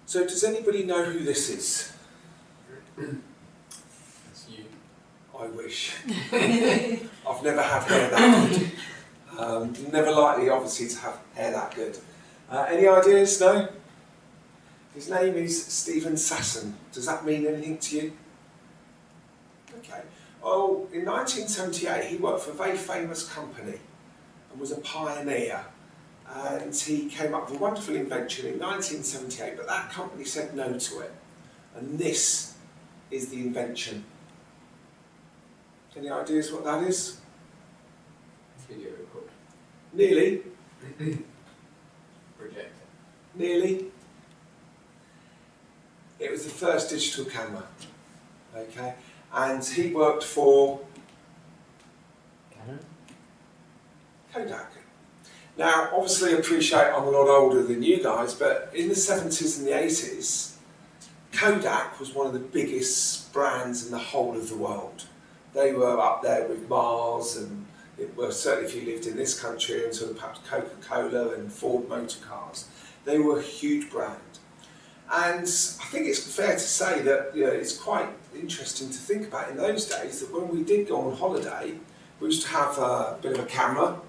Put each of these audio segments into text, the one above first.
So does anybody know who this is? That's you. I wish. I've never had hair that good. Never likely, obviously, to have hair that good. Any ideas? No? His name is Stephen Sasson. Does that mean anything to you? Okay. Well, in 1978, he worked for a very famous company and was a pioneer. And he came up with a wonderful invention in 1978, but that company said no to it. And this is the invention. Any ideas what that is? Video record. Nearly. Projector. Nearly. It was the first digital camera. Okay. And he worked for Kodak. Now, obviously, I appreciate I'm a lot older than you guys, but in the 70s and the 80s, Kodak was one of the biggest brands in the whole of the world. They were up there with Mars, and certainly if you lived in this country, and sort of perhaps Coca-Cola and Ford motor cars, they were a huge brand. And I think it's fair to say that it's quite interesting to think about in those days that when we did go on holiday, we used to have a bit of a camera,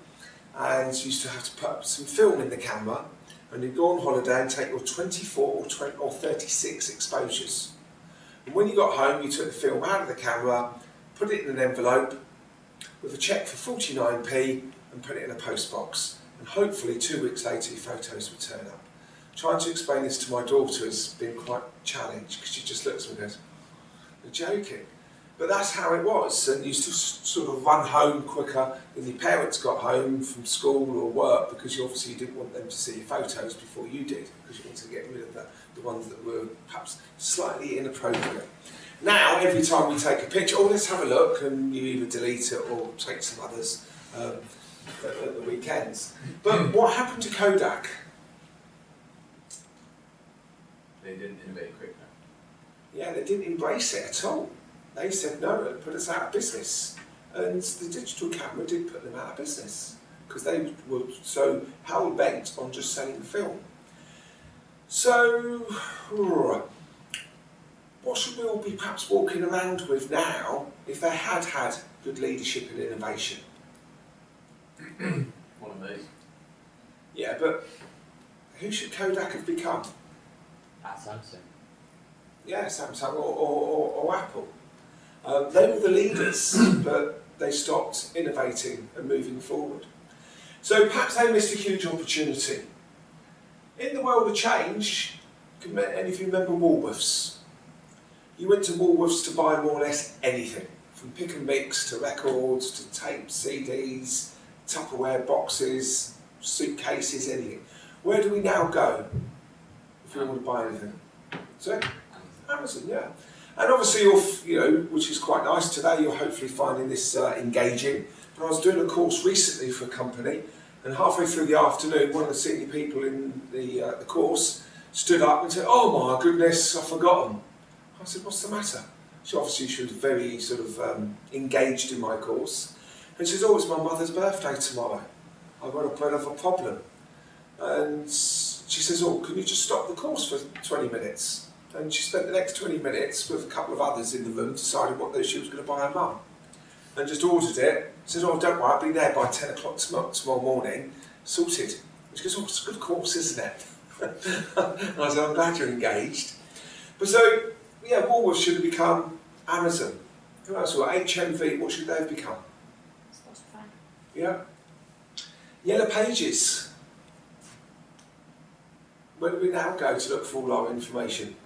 and you used to have to put some film in the camera, and you'd go on holiday and take your 24 or 36 exposures. And when you got home, you took the film out of the camera, put it in an envelope with a cheque for 49p, and put it in a post box. And hopefully 2 weeks later your photos would turn up. Trying to explain this to my daughter has been quite a challenge, because she just looks at me and goes, "You're joking." But that's how it was, and you used to sort of run home quicker than your parents got home from school or work, because you obviously didn't want them to see your photos before you did, because you wanted to get rid of the ones that were perhaps slightly inappropriate. Now, every time we take a picture, let's have a look, and you either delete it or take some others at the weekends. But what happened to Kodak? They didn't innovate quick enough. Yeah, they didn't embrace it at all. They said no, it put us out of business. And the digital camera did put them out of business, because they were so hell-bent on just selling film. So, what should we all be perhaps walking around with now if they had had good leadership and innovation? One of those. Yeah, but who should Kodak have become? Samsung. Yeah, Samsung or Apple. They were the leaders, but they stopped innovating and moving forward. So perhaps they missed a huge opportunity. In the world of change, any of you remember Woolworths? You went to Woolworths to buy more or less anything, from pick and mix to records to tapes, CDs, Tupperware boxes, suitcases, anything. Where do we now go if we want to buy anything? So, Amazon, yeah. And obviously, which is quite nice today, you're hopefully finding this engaging. But I was doing a course recently for a company, and halfway through the afternoon, one of the senior people in the course stood up and said, "Oh my goodness, I've forgotten." I said, "What's the matter?" She was very sort of engaged in my course. And she says, "Oh, it's my mother's birthday tomorrow. I've got a bit of a problem." And she says, "Oh, can you just stop the course for 20 minutes? And she spent the next 20 minutes with a couple of others in the room deciding what she was going to buy her mum. And just ordered it. Says, "Oh, don't worry, I'll be there by 10 o'clock tomorrow morning, sorted." And she goes, "Oh, it's a good course, isn't it?" And I said, "I'm glad you're engaged." But so, yeah, Woolworths should have become Amazon. Who else? Well, HMV, what should they have become? Spotify. Yeah. Yellow Pages. Where do we now go to look for all our information?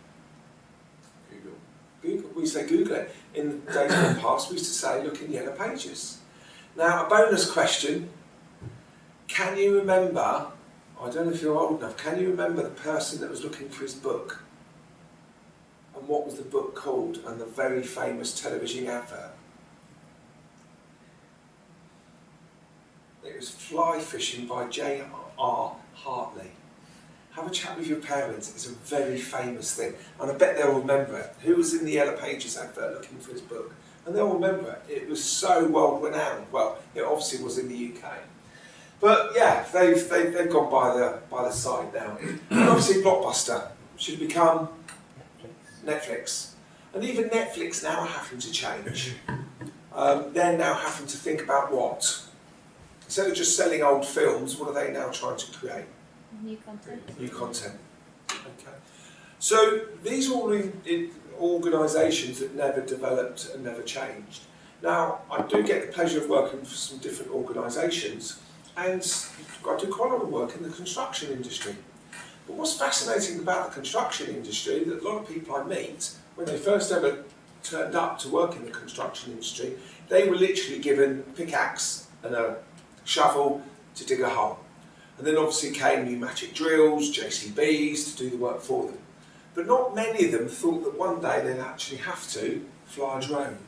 Google. We say Google it. In the days gone past, we used to say look in Yellow Pages. Now, a bonus question. Can you remember, I don't know if you're old enough, can you remember the person that was looking for his book? And what was the book called? And the very famous television advert? It was Fly Fishing by J.R. Hartley. Have a chat with your parents, it's a very famous thing. And I bet they'll remember it. Who was in the Yellow Pages advert looking for his book? And they'll remember it. It was so well renowned. Well, it obviously was in the UK. But yeah, they've gone by the side now. And obviously Blockbuster. should become Netflix. And even Netflix now are having to change. They're now having to think about what? Instead of just selling old films, what are they now trying to create? New content. New content. Okay. So these are all organisations that never developed and never changed. Now, I do get the pleasure of working for some different organisations, and I do quite a lot of work in the construction industry. But what's fascinating about the construction industry, that a lot of people I meet, when they first ever turned up to work in the construction industry, they were literally given a pickaxe and a shovel to dig a hole. And then obviously came pneumatic drills, JCBs to do the work for them. But not many of them thought that one day they'd actually have to fly a drone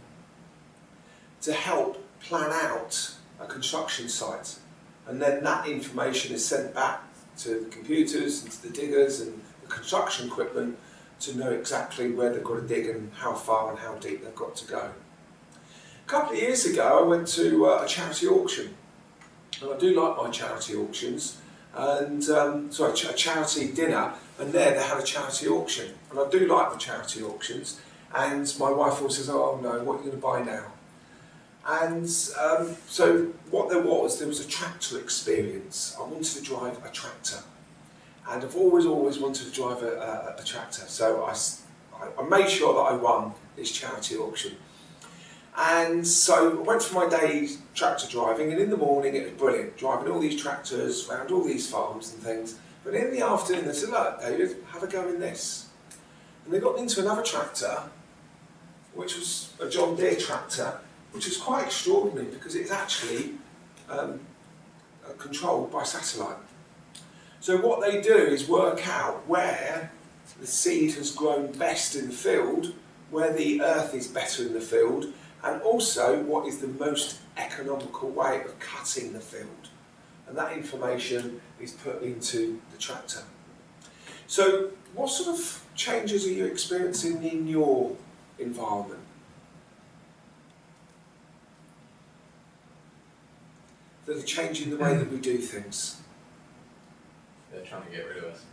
to help plan out a construction site. And then that information is sent back to the computers and to the diggers and the construction equipment to know exactly where they've got to dig and how far and how deep they've got to go. A couple of years ago I went to a charity auction, and I do like my charity auctions, and a charity dinner, and there they had a charity auction, and I do like the charity auctions, and my wife always says, oh no, what are you going to buy now? And so what there was a tractor experience. I wanted to drive a tractor, and I've always wanted to drive a tractor, so I made sure that I won this charity auction. And so I went for my daily tractor driving, and in the morning it was brilliant, driving all these tractors around all these farms and things. But in the afternoon they said, look David, have a go in this. And they got into another tractor, which was a John Deere tractor, which was quite extraordinary because it's actually controlled by satellite. So what they do is work out where the seed has grown best in the field, where the earth is better in the field, and also what is the most economical way of cutting the field. And that information is put into the tractor. So what sort of changes are you experiencing in your environment? That are changing the way that we do things. They're trying to get rid of us.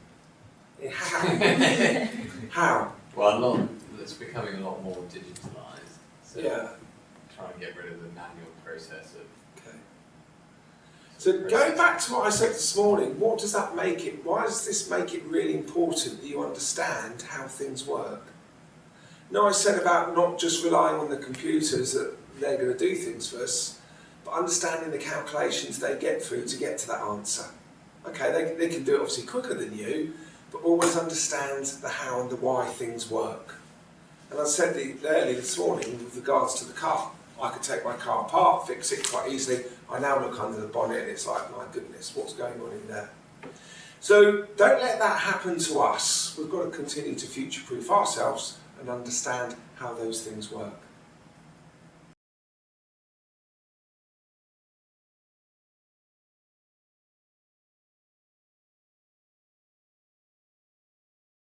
How? How? Well, it's becoming a lot more digitalised. So Yeah. trying to get rid of the manual process of. Okay. So going back to what I said this morning, what does that make it? Why does this make it really important that you understand how things work? No, I said about not just relying on the computers that they're going to do things for us, but understanding the calculations they get through to get to that answer. Okay, they can do it obviously quicker than you, but always understand the how and the why things work. And I said earlier this morning with regards to the car, I could take my car apart, fix it quite easily. I now look under the bonnet and it's like, my goodness, what's going on in there? So don't let that happen to us. We've got to continue to future-proof ourselves and understand how those things work.